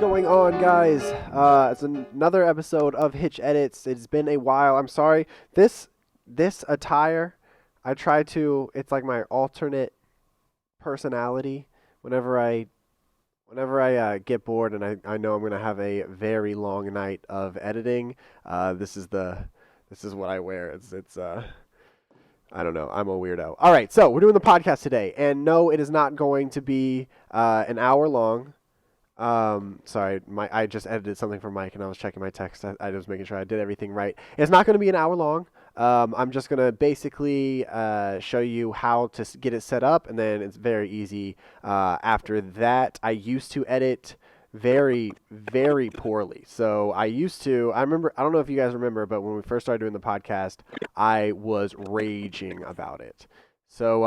going on, guys? It's another episode of Hitch Edits. It's been a while. I'm sorry. This attire, I try to. It's like my alternate personality. Whenever I whenever I get bored and I know I'm gonna have a very long night of editing, this is what I wear. It's I don't know. I'm a weirdo. All right, so we're doing the podcast today, and no, it is not going to be an hour long. Sorry, I just edited something for Mike, and I was checking my text. I was making sure I did everything right. It's not going to be an hour long. I'm just going to basically show you how to get it set up, and then it's very easy. After that, I used to edit very, very poorly. So I remember, I don't know if you guys remember, but when we first started doing the podcast, I was raging about it. So,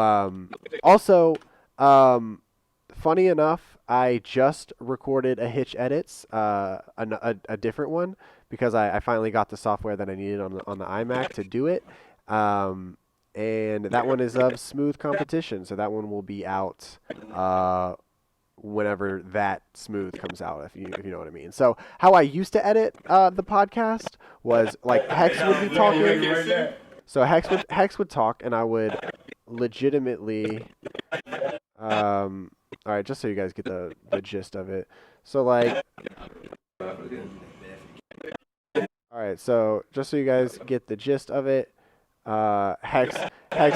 also, funny enough, I just recorded a Hitch Edits, a different one, because I finally got the software that I needed on the iMac to do it. And that one is of smooth competition, so that one will be out whenever that smooth comes out, if you know what I mean. So how I used to edit the podcast was like Hex would be talking. So Hex would talk, and I would legitimately. All right, just so you guys get the gist of it. So like, all right, so just so you guys get the gist of it, Hex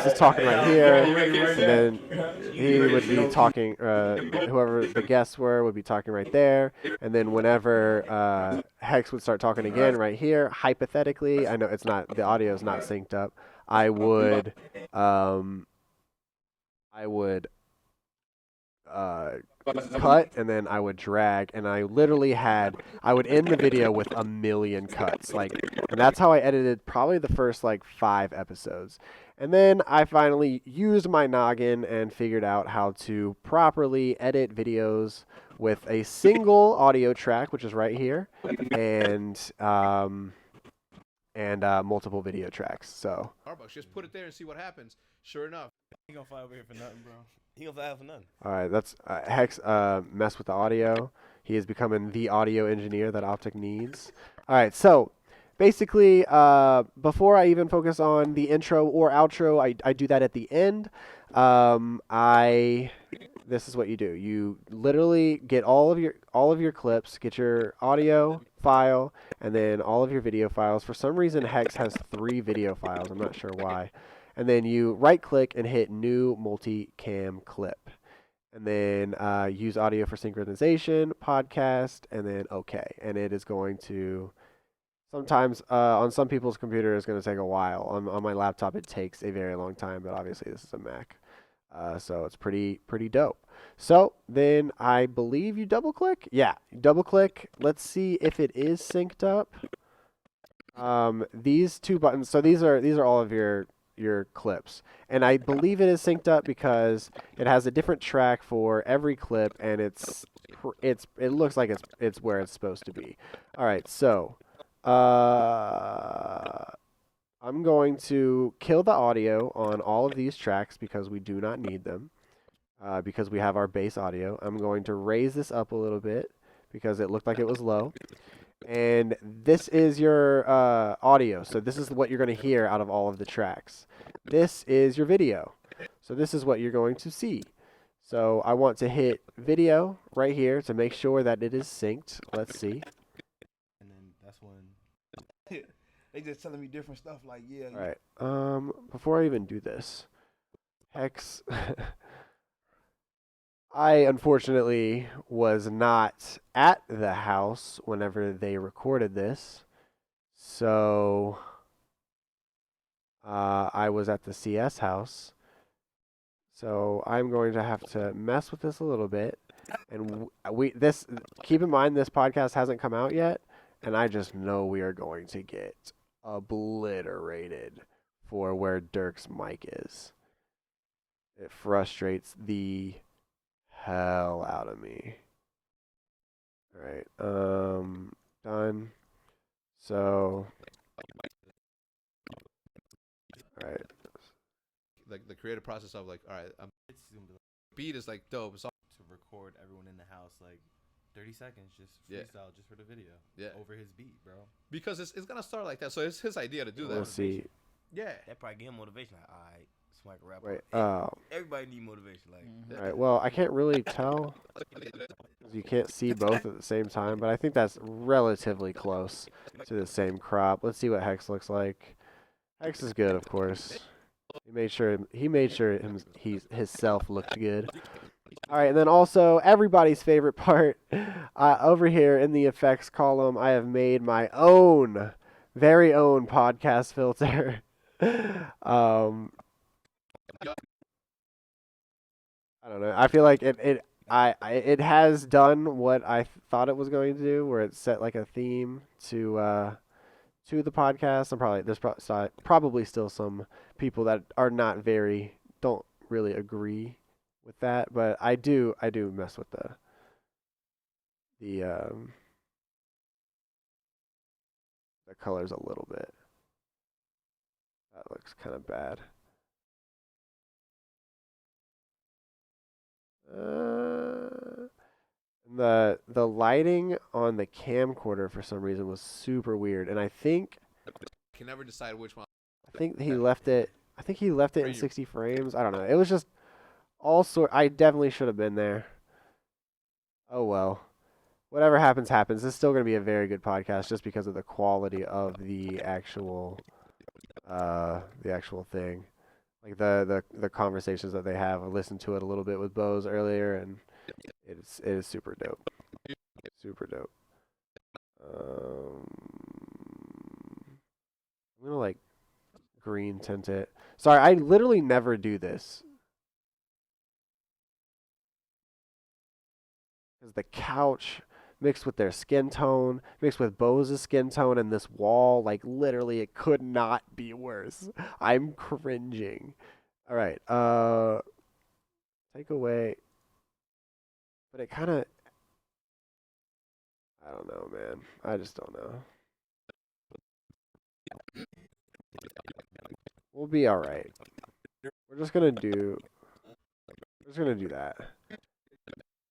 is talking right here, and then he would be talking. Whoever the guests were would be talking right there, and then whenever Hex would start talking again right here, hypothetically, I know the audio is not synced up. I would uh, cut, and then I would drag, and I would end the video with a million cuts, like, and that's how I edited probably the first like 5 episodes. And then I finally used my noggin and figured out how to properly edit videos with a single audio track, which is right here, and multiple video tracks. So Starbucks, just put it there and see what happens. Sure enough, He gonna fly over here for nothing, bro. He gonna fly out for nothing. all right, that's Hex messed with the audio. He is becoming the audio engineer that OpTic needs. All right, so basically, before I even focus on the intro or outro, I do that at the end. This is what you do. You literally get all of your clips, get your audio file, and then all of your video files. For some reason, Hex has 3 video files. I'm not sure why. And then you right-click and hit New Multicam Clip. And then use audio for synchronization, podcast, and then OK. And it is going to, sometimes on some people's computer, it's going to take a while. On my laptop, it takes a very long time, but obviously this is a Mac. So it's pretty dope. So then I believe you double-click. Yeah, you double-click. Let's see if it is synced up. These 2 buttons. So these are all of your clips, and I believe it is synced up because it has a different track for every clip, and it looks like it's where it's supposed to be. All right, so I'm going to kill the audio on all of these tracks because we do not need them, because we have our base audio. I'm going to raise this up a little bit because it looked like it was low. And this is your audio. So this is what you're going to hear out of all of the tracks. This is your video. So this is what you're going to see. So I want to hit video right here to make sure that it is synced. Let's see. And then that's when they just telling me different stuff like, yeah. All right. Before I even do this, Hex, I unfortunately was not at the house whenever they recorded this, so I was at the CS house. So I'm going to have to mess with this a little bit, and keep in mind this podcast hasn't come out yet, and I just know we are going to get obliterated for where Durk's mic is. It frustrates the hell out of me. All right, done. So, all right. like the creative process of like, all right, It's gonna be like beat is like dope. It's all to record everyone in the house, like 30 seconds, just Yeah. freestyle, just for the video. Yeah. Over his beat, bro. Because it's gonna start like that. So it's his idea to do that. Let's see. Yeah. That probably give him motivation. Like, all right, so I can rap. Wait. Everybody need motivation. Like, All right. Well, I can't really tell. 'Cause you can't see both at the same time, but I think that's relatively close to the same crop. Let's see what Hex looks like. Hex is good, of course. He made sure his self looked good. All right, and then also everybody's favorite part, over here in the effects column, I have made my own, very own podcast filter. I don't know. I feel like it has done what I thought it was going to do, where it set like a theme to the podcast. There's probably still some people that are don't really agree with that, but I do mess with the colors a little bit. That looks kind of bad. The lighting on the camcorder for some reason was super weird, and I think Can never decide which one. he left it. I think he left it in 60 frames. I don't know. It was just all sort. I definitely should have been there. Oh well. Whatever happens, happens. This is still going to be a very good podcast just because of the quality of the actual thing. Like the conversations that they have. I listened to it a little bit with Bose earlier, and it is super dope. Super dope. I'm gonna like green tint it. Sorry, I literally never do this. Because the couch mixed with their skin tone, mixed with Bose's skin tone, and this wall, like literally it could not be worse. I'm cringing. Alright, take away. But it kinda, I don't know, man. I just don't know. We'll be alright. We're just gonna do that.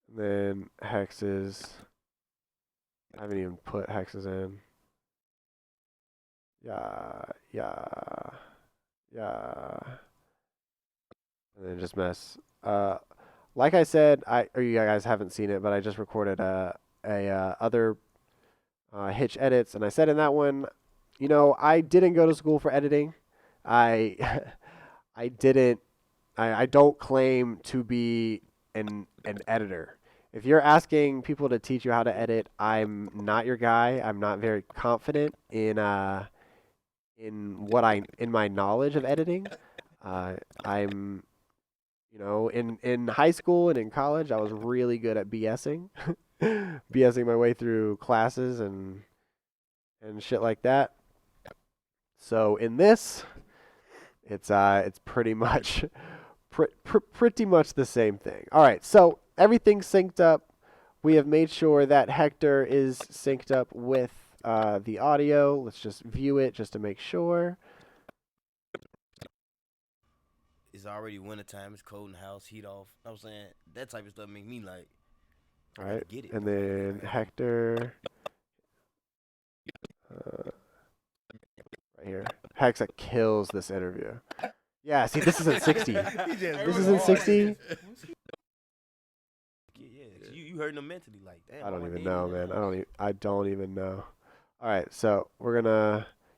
And then hexes. I haven't even put hexes in. Yeah. And then just mess. Like I said, or you guys haven't seen it, but I just recorded other Hitch edits, and I said in that one, I didn't go to school for editing. I didn't. I don't claim to be an editor. If you're asking people to teach you how to edit, I'm not your guy. I'm not very confident in my knowledge of editing. I'm in high school and in college, I was really good at BSing, BSing my way through classes and shit like that. So in this, it's pretty much pretty much the same thing. All right, so everything's synced up. We have made sure that Hector is synced up with the audio. Let's just view it just to make sure. it's already wintertime. It's cold in the house, heat off. You know what I'm saying? That type of stuff make me like, All right, get it. and then Hector. Right here. Hexa kills this interview. Yeah, see, this isn't 60. This isn't 60. Yeah, you hurting them mentally, like damn. I don't even know, man. I don't even know. All right, so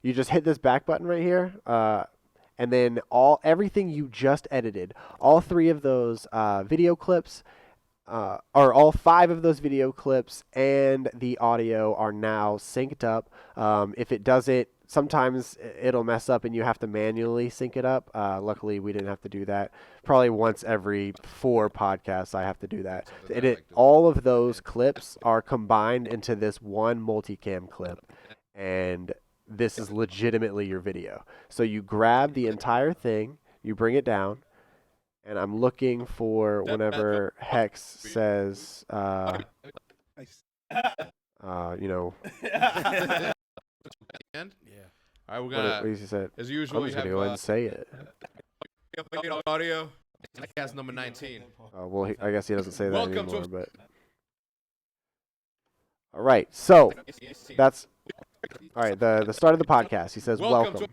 you just hit this back button right here, and then everything you just edited, all 3 of those video clips, or all 5 of those video clips and the audio are now synced up. If it doesn't, sometimes it'll mess up and you have to manually sync it up. Luckily, we didn't have to do that. Probably once every 4 podcasts, I have to do that. All of those clips are combined into this one multicam clip, and this is legitimately your video. So you grab the entire thing, you bring it down, and I'm looking for whenever Hex says, And Yeah. all right, we're what gonna, he said. as I'm usual, just we gonna go ahead and have say it. audio. Podcast number 19. Well, I guess he doesn't say that Welcome anymore, to- but All right, so that's all right. The start of the podcast. He says welcome.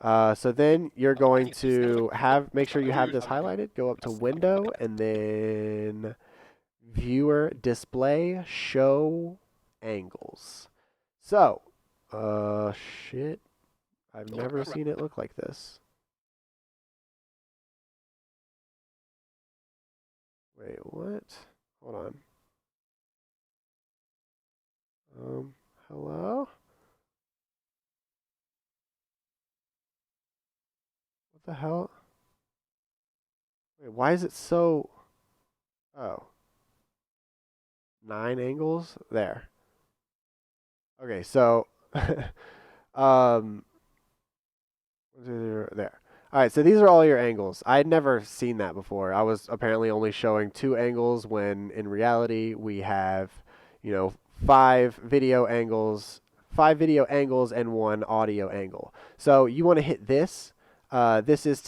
So then you're going to make sure you have this highlighted. Go up to Window and then Viewer Display Show Angles. So, shit. I've never seen it look like this. Wait, what? Hold on. Hello? What the hell? Wait, why is it so... Oh. 9 angles? There. Okay, so... there. Alright, so these are all your angles. I had never seen that before. I was apparently only showing 2 angles when in reality we have, 5 video angles and 1 audio angle. So you want to hit this. This is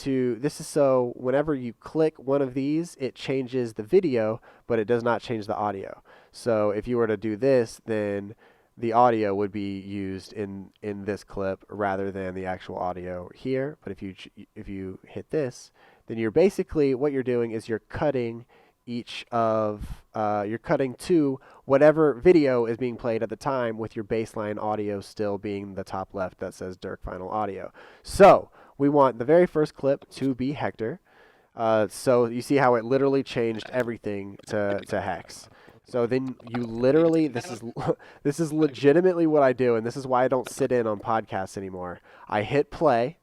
so whenever you click one of these, it changes the video, but it does not change the audio. So if you were to do this, then the audio would be used in this clip rather than the actual audio here. But if you hit this, then you're basically what you're doing is you're cutting you're cutting to whatever video is being played at the time, with your baseline audio still being the top left that says Durk Final Audio. So we want the very first clip to be Hector. So you see how it literally changed everything to Hex. So then you literally, this is legitimately what I do, and this is why I don't sit in on podcasts anymore. I hit play,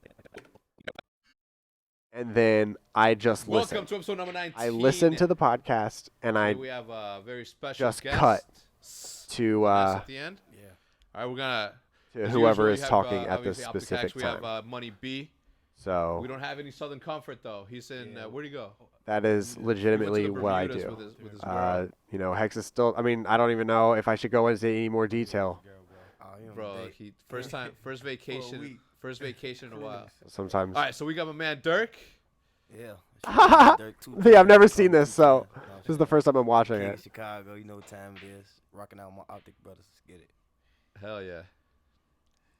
and then I just listen. Welcome to episode number 19. I listen to the podcast, and we have a very special just guest. cut to at the end. Yeah. All right, we're gonna to whoever usually is have, talking at this obviously specific OpTic. We time. have Money B. So We don't have any Southern Comfort though. He's in where'd he go? that is legitimately He went to the what I Bermudas do. with his girl. Hex is still. I mean, I don't even know if I should go into any more detail. Bro, he first vacation in a while. Sometimes. All right, so we got my man Durk. Yeah. Yeah, I've never seen this, so this is the first time I'm watching King it. of Chicago, you know what time it is. Rocking out my OpTic brothers. Let's get it. Hell yeah.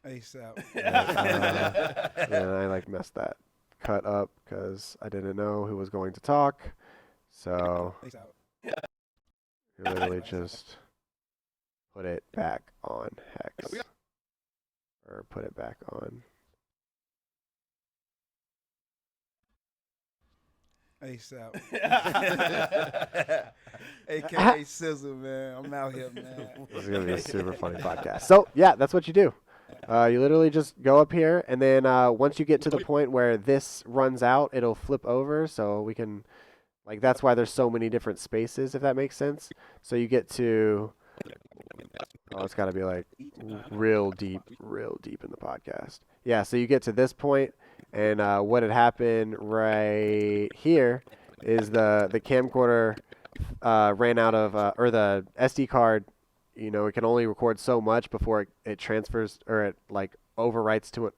ASAP. I messed that cut up because I didn't know who was going to talk. So you literally just put it back on Hex. Or put it back on. ASAP. AKA Sizzle, man. I'm out here, man. This is going to be a super funny podcast. So, yeah, that's what you do. You literally just go up here, and then once you get to the point where this runs out, it'll flip over, so we can, that's why there's so many different spaces, if that makes sense. So you get to, it's got to be, real deep in the podcast. Yeah, so you get to this point, and what had happened right here is the camcorder ran out of, or the SD card, it can only record so much before it transfers, or it overwrites to it,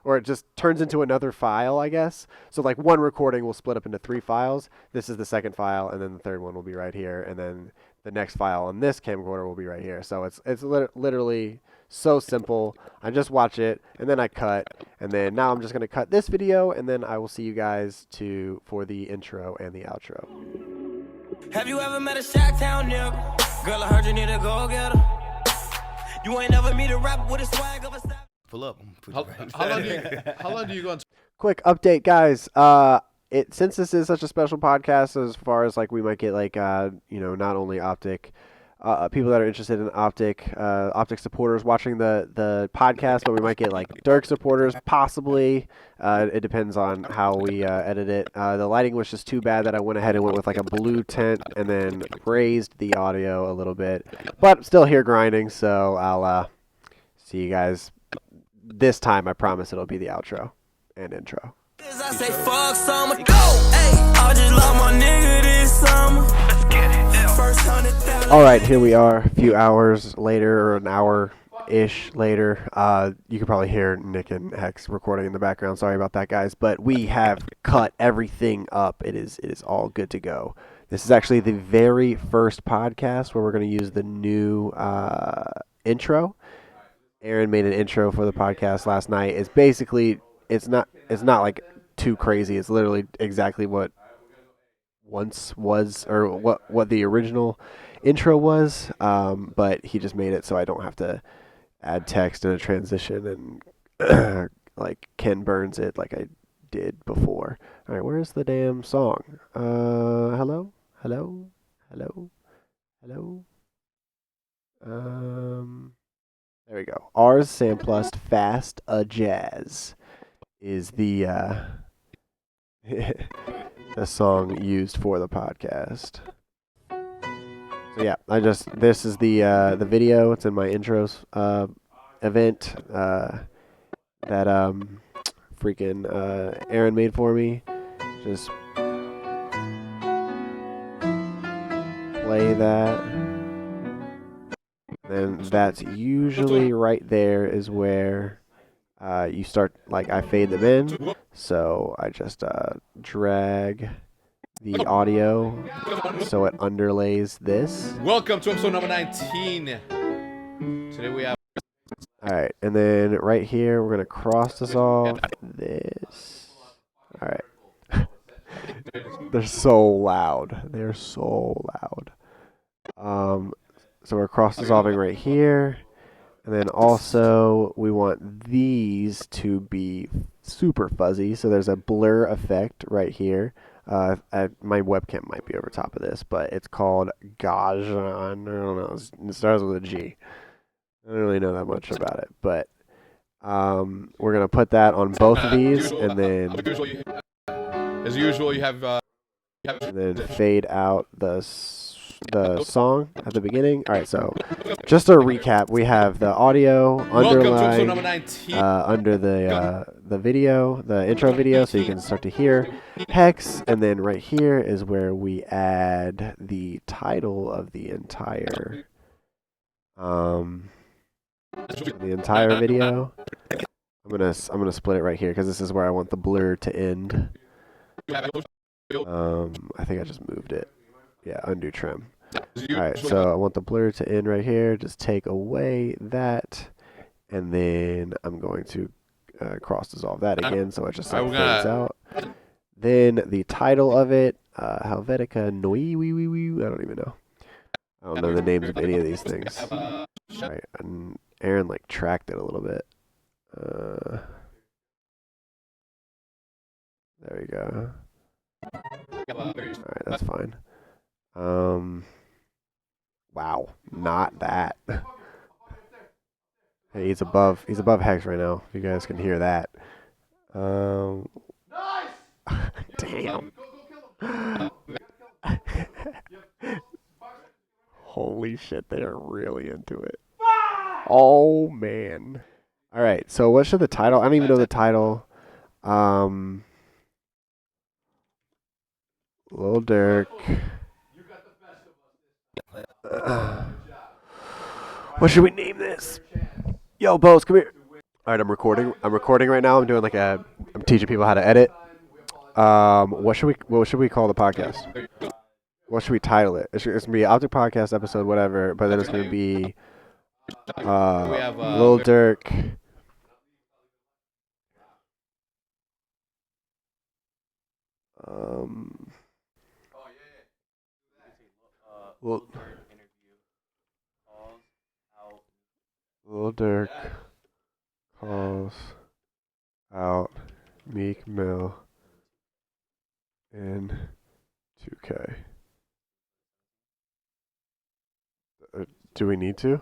or it just turns into another file, I guess. So one recording will split up into 3 files. This is the second file, and then the third one will be right here, and then the next file on this camcorder will be right here. So it's literally so simple. I just watch it, and then I cut, and then now I'm just going to cut this video, and then I will see you guys for the intro and the outro. Have you ever met a Shacktown nigga? Girl, I heard you need a go-getter. You ain't never meet a rapper with a swag of a step. Pull up. How long do you go on? Quick update, guys. Since this is such a special podcast, as far as we might get not only OpTic, people that are interested in OpTic supporters watching the podcast, but we might get Durk supporters possibly. It depends on how we edit it. The lighting was just too bad that I went ahead and went with a blue tint and then raised the audio a little bit, but still here grinding. So I'll see you guys this time. I promise it'll be the outro and intro. I say fuck summer, go! Hey, I just love my nigga this summer. Let's get it. First 100,000. All right, here we are, a few hours later, or an hour-ish later. You can probably hear Nick and Hex recording in the background. Sorry about that, guys. But we have cut everything up. It is all good to go. This is actually the very first podcast where we're going to use the new intro. Aaron made an intro for the podcast last night. It's basically it's not like too crazy. It's literally exactly what once was, or what the original intro was. But he just made it so I don't have to add text and a transition and like Ken Burns it like I did before. All right, where's the damn song? Hello. There we go. Ars Samplust Fast a Jazz is the the song used for the podcast. So yeah, this is the video. It's in my intros event that freaking Aaron made for me. Just play that. And that's usually right there is where you start, like I fade them in. So I just drag the audio so it underlays this. Welcome to episode number 19. Today we have... Alright, and then right here we're going to cross dissolve this. Alright. They're so loud. They're so loud. So we're cross dissolving right here. And then also we want these to be super fuzzy. So there's a blur effect right here. My webcam might be over top of this, but it's called Gajan. I don't know. It starts with a G. I don't really know that much about it, but we're gonna put that on both of these, and then as usual, you have and then fade out the song at the beginning. All right, so just a recap: we have the audio underlying under the video, the intro video, so you can start to hear Hex, and then right here is where we add the title of the entire video. I'm gonna split it right here because this is where I want the blur to end. I think I just moved it. Yeah, undo trim. Alright, so I want the blur to end right here. Just take away that, and then I'm going to cross dissolve that again, so it just like fades out. Then the title of it, Helvetica Noi, I don't even know. I don't know the names of any of these things. Alright, and Aaron like tracked it a little bit. There we go. Alright, that's fine. Wow, not that. Hey, he's above Hex right now. If you guys can hear that. Damn. Holy shit, they are really into it. Oh man. All right, so what should the title? I don't even know the title. Lil Durk. What should we name this? Yo, Bose, come here. All right, I'm recording. I'm recording right now. I'm teaching people how to edit. What should we call the podcast? What should we title it? It's gonna be OpTic Podcast episode, whatever. But then it's gonna be Lil Durk. Lil Durk calls out Meek Mill in 2K. Do we need to?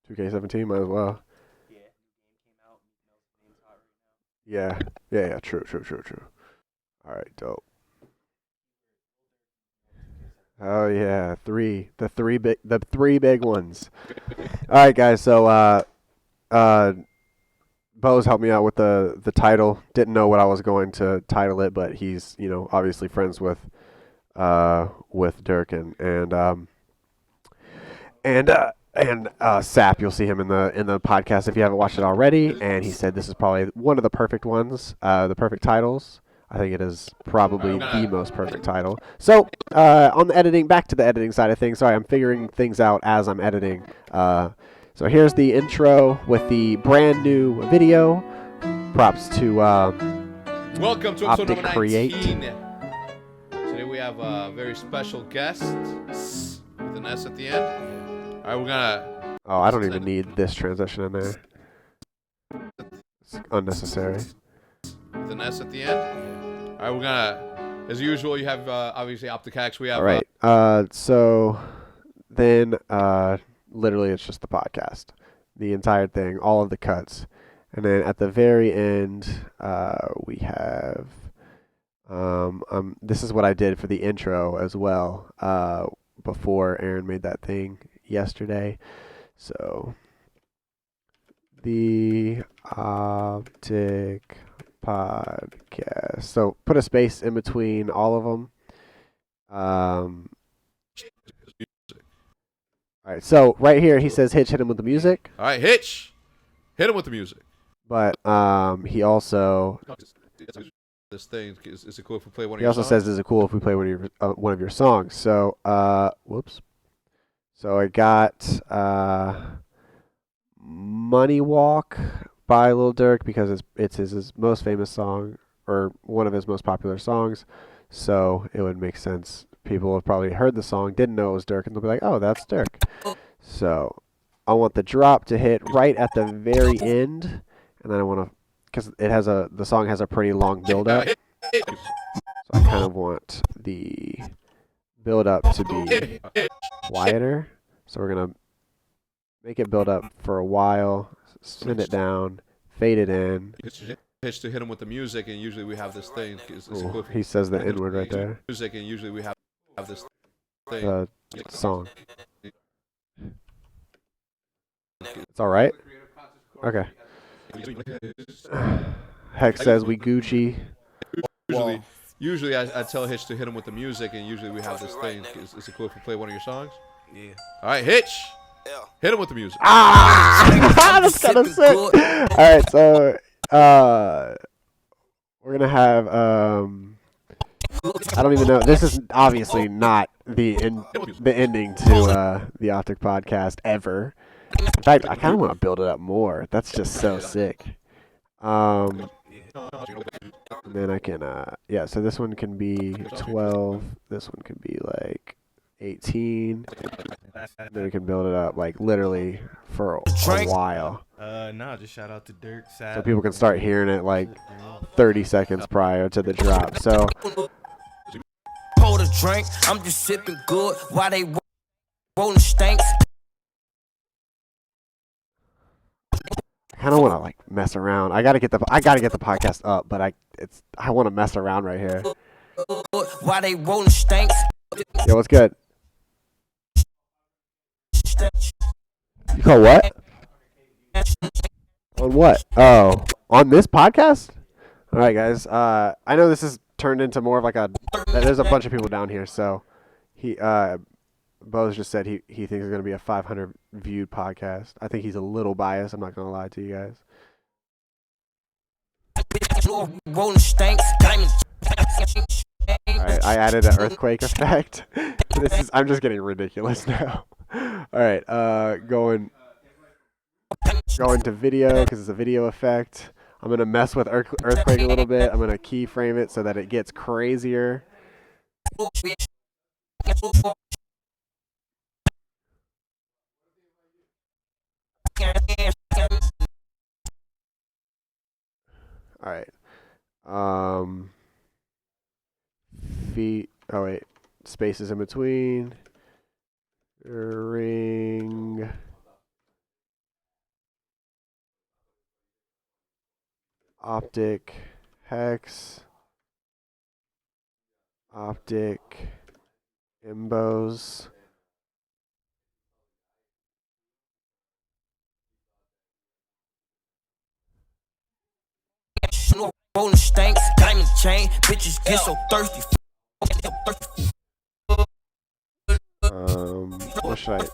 2K17, might as well. Yeah. True. All right, dope. Oh yeah, the three big ones. All right, guys. So, Bo's helped me out with the title. Didn't know what I was going to title it, but he's obviously friends with Durk and Sap. You'll see him in the podcast if you haven't watched it already. And he said this is probably one of the perfect ones, the perfect titles. I think it is probably the most perfect title. So, on the editing, back to the editing side of things. Sorry, I'm figuring things out as I'm editing. So here's the intro with the brand new video. Props to welcome to episode number OpTic Create. 19. Today we have a very special guest with an S at the end. All right, we're gonna. Oh, I don't even need this transition in there. It's unnecessary. With an S at the end. All right, we're gonna. As usual, you have obviously OpTic. We have. All right. So then, literally, it's just the podcast, the entire thing, all of the cuts, and then at the very end, we have. This is what I did for the intro as well. Before Aaron made that thing yesterday, so the OpTic podcast. So put a space in between all of them. All right. So right here he says Hitch hit him with the music. All right, Hitch, hit him with the music. But he also. This thing is it cool if we play one of He your also songs? says, "Is it cool if we play one of your songs?" So, whoops. So I got "Money Walk" by Lil Durk because it's his most famous song or one of his most popular songs. So it would make sense. People have probably heard the song, didn't know it was Durk, and they'll be like, "Oh, that's Durk." So I want the drop to hit right at the very end, and then I want to. Because the song has a pretty long build up, so I kind of want the build up to be quieter. So we're gonna make it build up for a while, send it down, fade it in. Hitch to hit him with the music, and usually we have this thing. Ooh, he says the N word right there. Music, and usually we have this thing. The song. It's all right. Okay. Heck says we Gucci. Usually I tell Hitch to hit him with the music, and usually we have this thing. Is it cool if we play one of your songs? Yeah. All right, Hitch, hit him with the music. That's kind of sick. All right, so we're gonna have I don't even know. This is obviously not the ending to the OpTic podcast ever. In fact, I kind of want to build it up more. That's just so sick. And then I can, yeah, so this one can be 12. This one can be like 18. Then we can build it up like literally for a while. No, just shout out to Durk. So people can start hearing it like 30 seconds prior to the drop. So. Pour the drink, I'm just sipping good while they rolling stinks. I kind of want to like mess around. I gotta get the podcast up, but I want to mess around right here. Why they rolling stinks? Yo, what's good? You call what? On what? Oh, on this podcast? All right, guys. I know this is turned into more of like a. There's a bunch of people down here, so he Bose just said he thinks it's going to be a 500 viewed podcast. I think he's a little biased. I'm not going to lie to you guys. Rolling stinks. Alright, I added an earthquake effect. I'm just getting ridiculous now. Alright, going to video because it's a video effect. I'm going to mess with earthquake a little bit. I'm going to keyframe it so that it gets crazier. All right. Feet. Oh wait. Spaces in between. Ring. OpTic. Hex. OpTic. Imbos. Rolling stinks, diamond chain, bitches get so thirsty. What should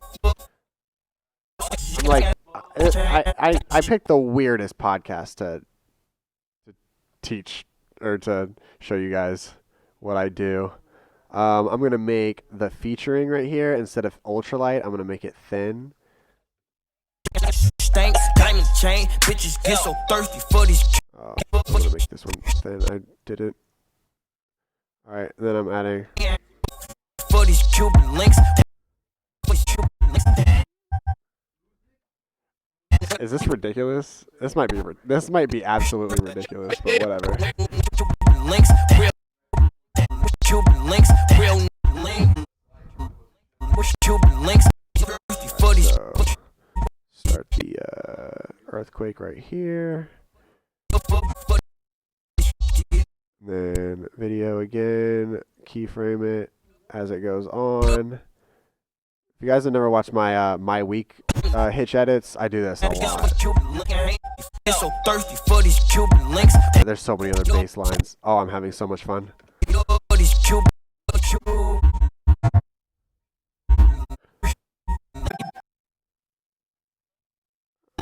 I'm like, I picked the weirdest podcast to teach or to show you guys what I do. I'm gonna make the featuring right here instead of ultralight. I'm gonna make it thin. Stank, diamond chain, bitches get so thirsty for these. I'm gonna make this one thin. I didn't. All right, then I'm adding. For these Cuban links. Is this ridiculous? This might be absolutely ridiculous, but whatever. Links, real Cuban links, real link. Cuban links, for these. So, start the earthquake right here. Then video again, keyframe it as it goes on. If you guys have never watched my my week Hitch edits, I do this a lot. So thirsty for these Cuban links. There's so many other bass lines. Oh, I'm having so much fun.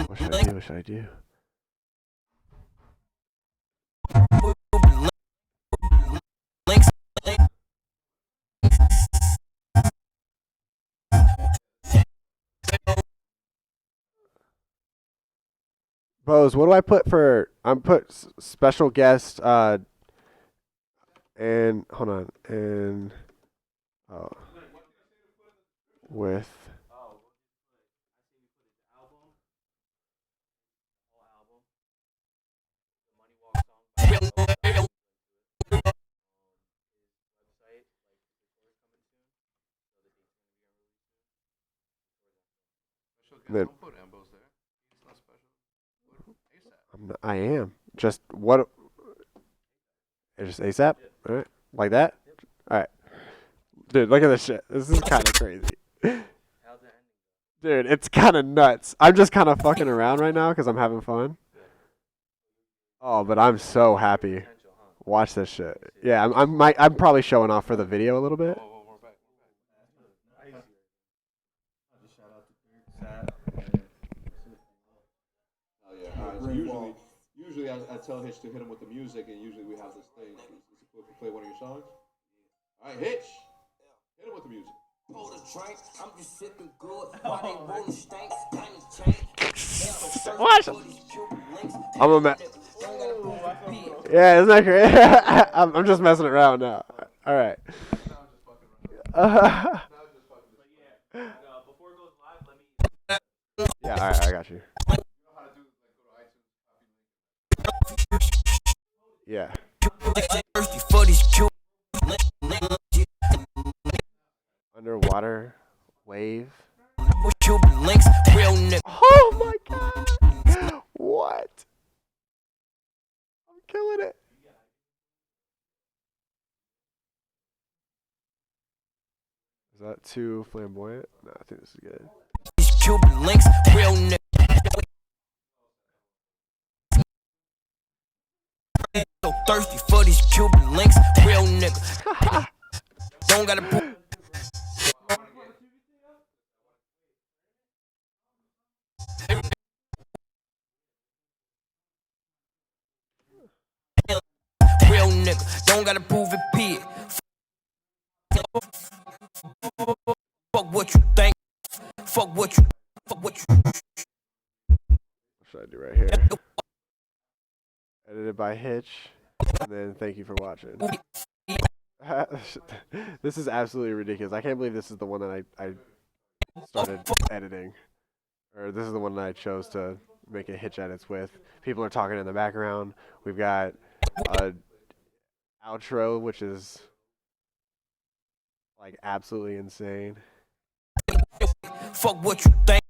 What should I do? What should I do? Bose, what do I put for? I'm put special guest. And hold on, and with. Then, I am just what? It's just ASAP, all right? Like that, all right, dude. Look at this shit. This is kind of crazy, dude. It's kind of nuts. I'm just kind of fucking around right now because I'm having fun. Oh, but I'm so happy. Watch this shit. Yeah, I'm probably showing off for the video a little bit. Usually I tell Hitch to hit him with the music, and usually we have this thing. Play one of your songs. All right, Hitch, hit him with the music. I'm just sipping good. What? Yeah, isn't that great? I'm just messing around now. All right. Yeah, all right, I got you. Yeah. Underwater wave. Oh my god! What? I'm killing it. Is that too flamboyant? No, I think this is good. Cuban links, real nigga. So thirsty for these Cuban links, real nigga. Don't gotta prove. Real nigga, don't gotta prove it, P. Fuck what you think. Fuck what you. What should I do right here? Edited by Hitch. And then thank you for watching. This is absolutely ridiculous. I can't believe this is the one that I started editing. Or this is the one that I chose to make a Hitch edits with. People are talking in the background. We've got a outro, which is like absolutely insane. Fuck what you think.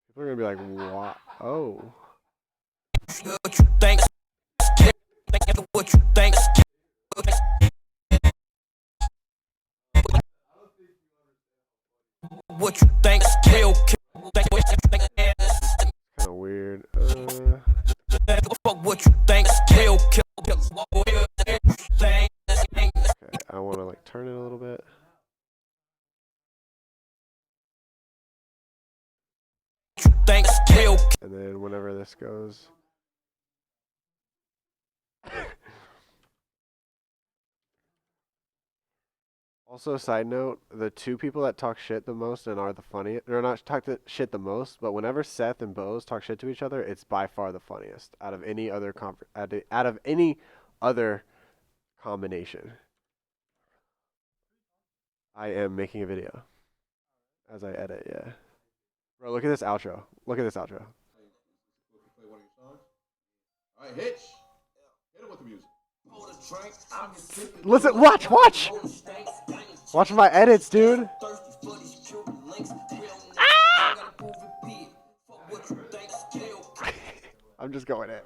People are gonna be like, what? Oh. What you think? What you think? What you think? Kill. Kind of weird. Fuck what you think? Kill. Okay, I want to like turn it a little bit. And then whenever this goes. Also, side note, the two people that talk shit the most and are the funniest, or not talk shit the most, but whenever Seth and Bose talk shit to each other, it's by far the funniest out of any other out of any other combination. I am making a video as I edit, yeah. Bro, look at this outro. Look at this outro. Play one of your songs. All right, Hitch. Hit him with the music. Listen, watch! Watch my edits, dude. Ah! I'm just going in.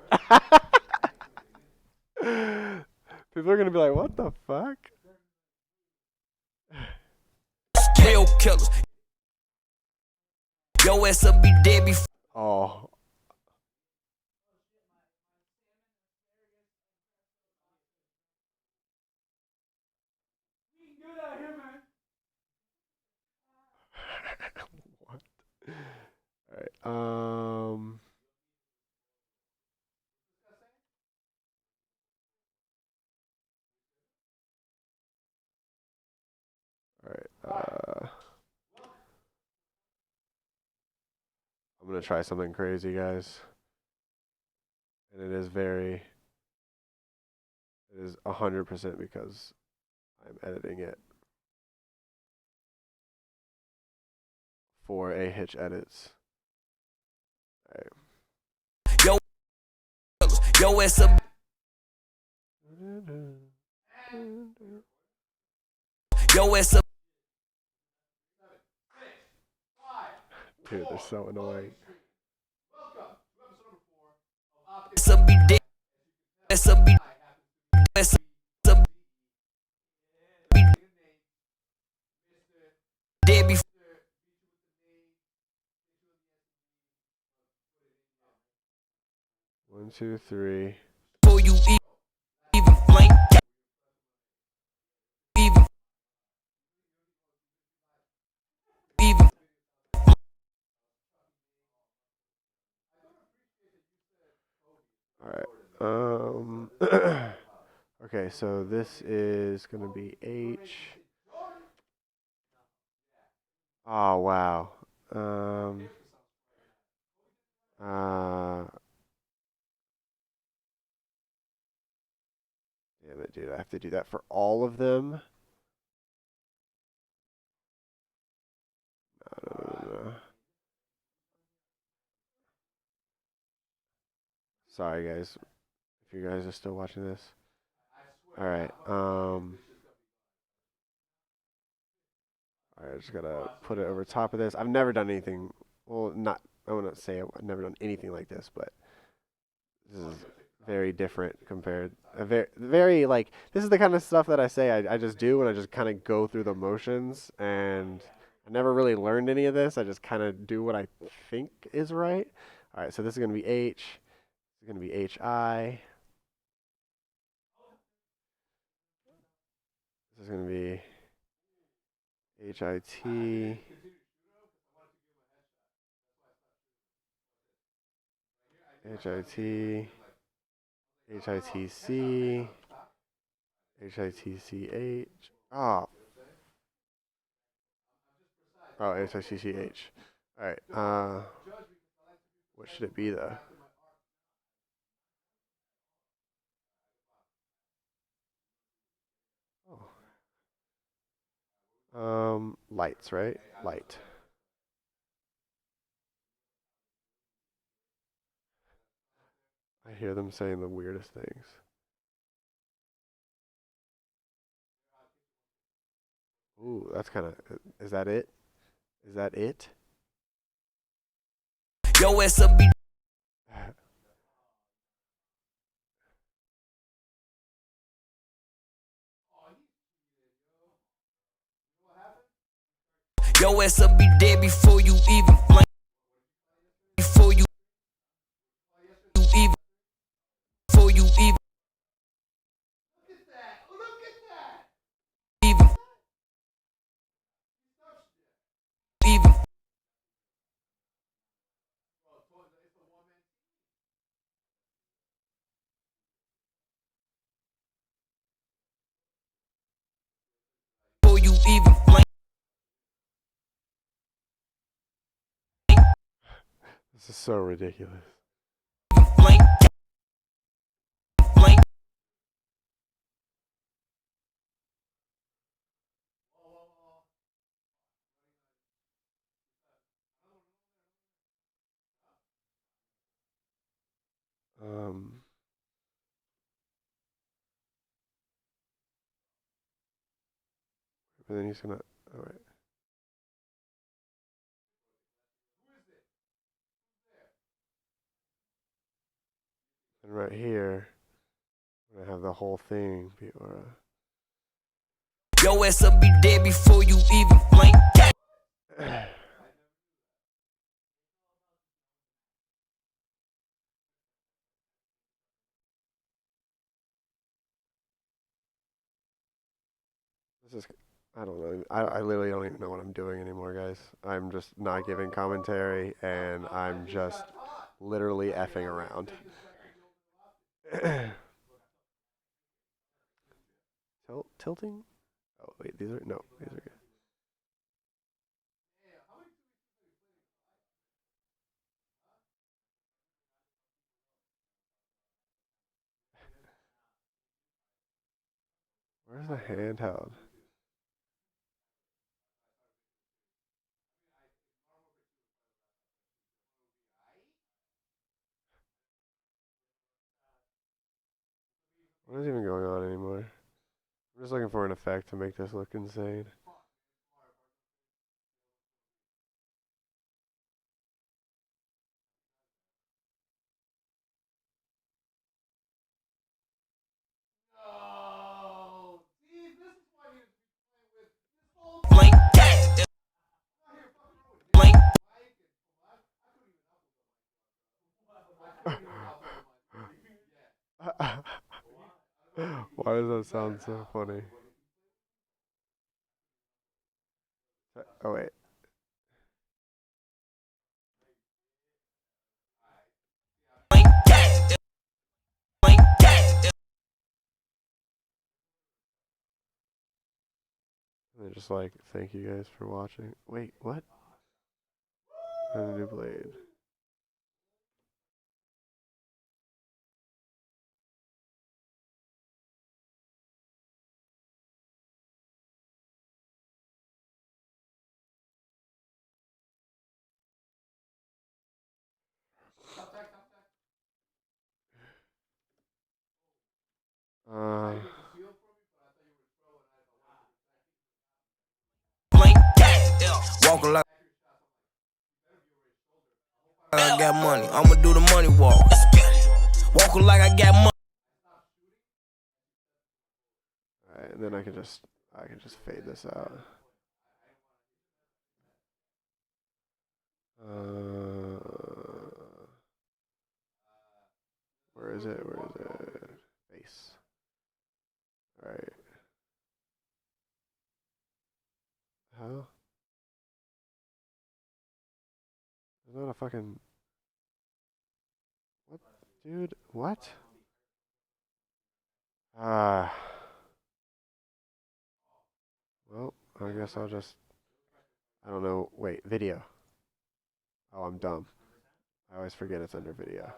People are gonna be like, what the fuck? Scale killers. Yo ass will be dead before. Oh. What? Alright, Alright, I'm gonna try something crazy, guys. And it is 100% because I'm editing it for a Hitch Edits. Alright. Yo ass will. Yo ass will. Dude, they're so annoying. Will be dead. Will be. Will be dead before. 1, 2, 3. Before you even blink. Even. Alright. Okay, so this is gonna be H. Oh wow. Damn it, dude. I have to do that for all of them. No. Sorry, guys. If you guys are still watching this. Alright, Alright, I just gotta put it over top of this. I've never done anything. Well, I wouldn't say I've never done anything like this, but this is very different compared. Very like, this is the kind of stuff that I say I just do, and I just kind of go through the motions, and I never really learned any of this. I just kind of do what I think is right. Alright, so this is gonna be H. This is gonna be HI. This is gonna be HIT. HIT. HITC. HITCH. Oh. Oh, HITCH. Alright, what should it be though? Lights, right? Light. I hear them saying the weirdest things. Ooh, that's kind of. Is that it? Is that it? Yo ass will be. Yo ass will be dead before you even blink. Before you even. Before you even. Even. Even. Before you even blink. This is so ridiculous. Blink. Blink. And then he's gonna. All right. And right here, I'm gonna have the whole thing be aura. Your ass will be dead before you even blink. This is. I don't know. I literally don't even know what I'm doing anymore, guys. I'm just not giving commentary, and I'm just literally effing around. Tilting? Oh wait, these are good. Where's the handheld? What is even going on anymore? I'm just looking for an effect to make this look insane. Blink. Blink. Why does that sound so funny? Oh wait. Blink. Blink. And they're just like, thank you guys for watching. Wait, what? And a new blade. Blink. Walking like I got money. I'ma do the money walk. Walking like I got money. Alright, and then I can just fade this out. Where is it? Base. Alright. How? There's not a fucking... What? Dude, what? Well, I guess I'll just... I don't know. Wait, video. Oh, I'm dumb. I always forget it's under video.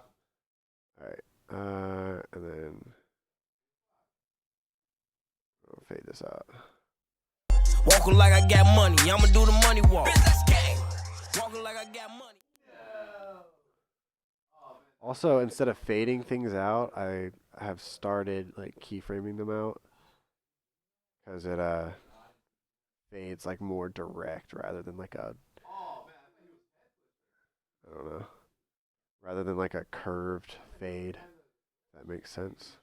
Alright. And then... I'll fade this out. Walking like I got money. I'ma do the money walk. Walking like I got money. Also, instead of fading things out, I have started like keyframing them out. Because it fades like more direct rather than like a... I don't know. Rather than like a curved fade. If that makes sense.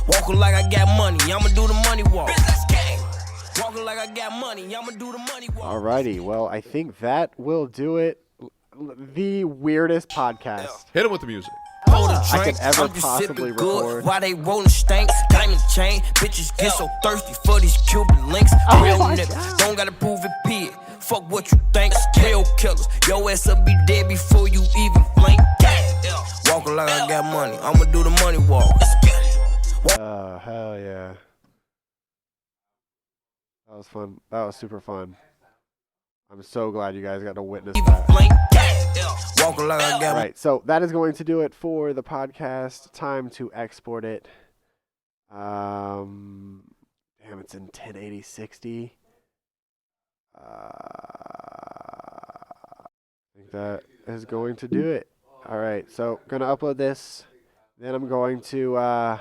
Walking like I got money, I'ma do the money walk. Walking like I got money, I'ma do the money walk. Alrighty, well, I think that will do it. The weirdest podcast Hit him with the music. I could ever possibly record. Why they rolling stank? Diamond chain. Bitches get so thirsty for these Cuban links. Real niggas don't gotta prove it, pig. Fuck what you think. Real killers. Your ass will be dead before you even blink. Walking like I got money. I'ma do the money walk. That was fun. That was super fun. I'm so glad you guys got to witness Even that. blink, walking like I got Right, so that is going to do it for the podcast. Time to export it. Damn, it's in 1080-60. I think that is going to do it. All right, so gonna upload this. Then I'm going to, or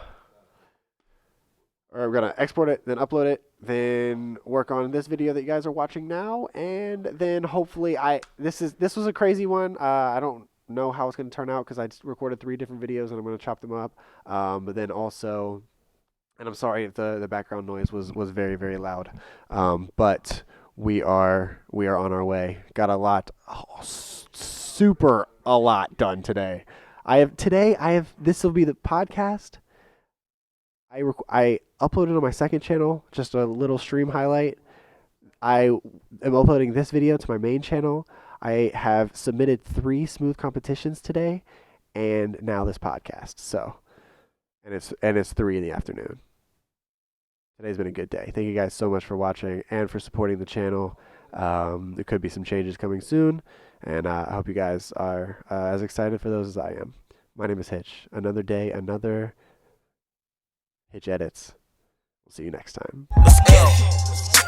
I'm gonna export it, then upload it, then work on this video that you guys are watching now, and then hopefully this was a crazy one. I don't know how it's gonna turn out because I just recorded 3 different videos and I'm gonna chop them up. But then also, and I'm sorry if the background noise was very, very loud. But we are on our way. Got a lot, a lot done today. This will be the podcast. I uploaded on my second channel, just a little stream highlight. I am uploading this video to my main channel. I have submitted 3 smooth competitions today, and now this podcast. So, and it's 3 in the afternoon. Today's been a good day. Thank you guys so much for watching and for supporting the channel. There could be some changes coming soon, and I hope you guys are as excited for those as I am. My name is Hitch. Another day, another Hitch Edits. We'll see you next time. Let's go.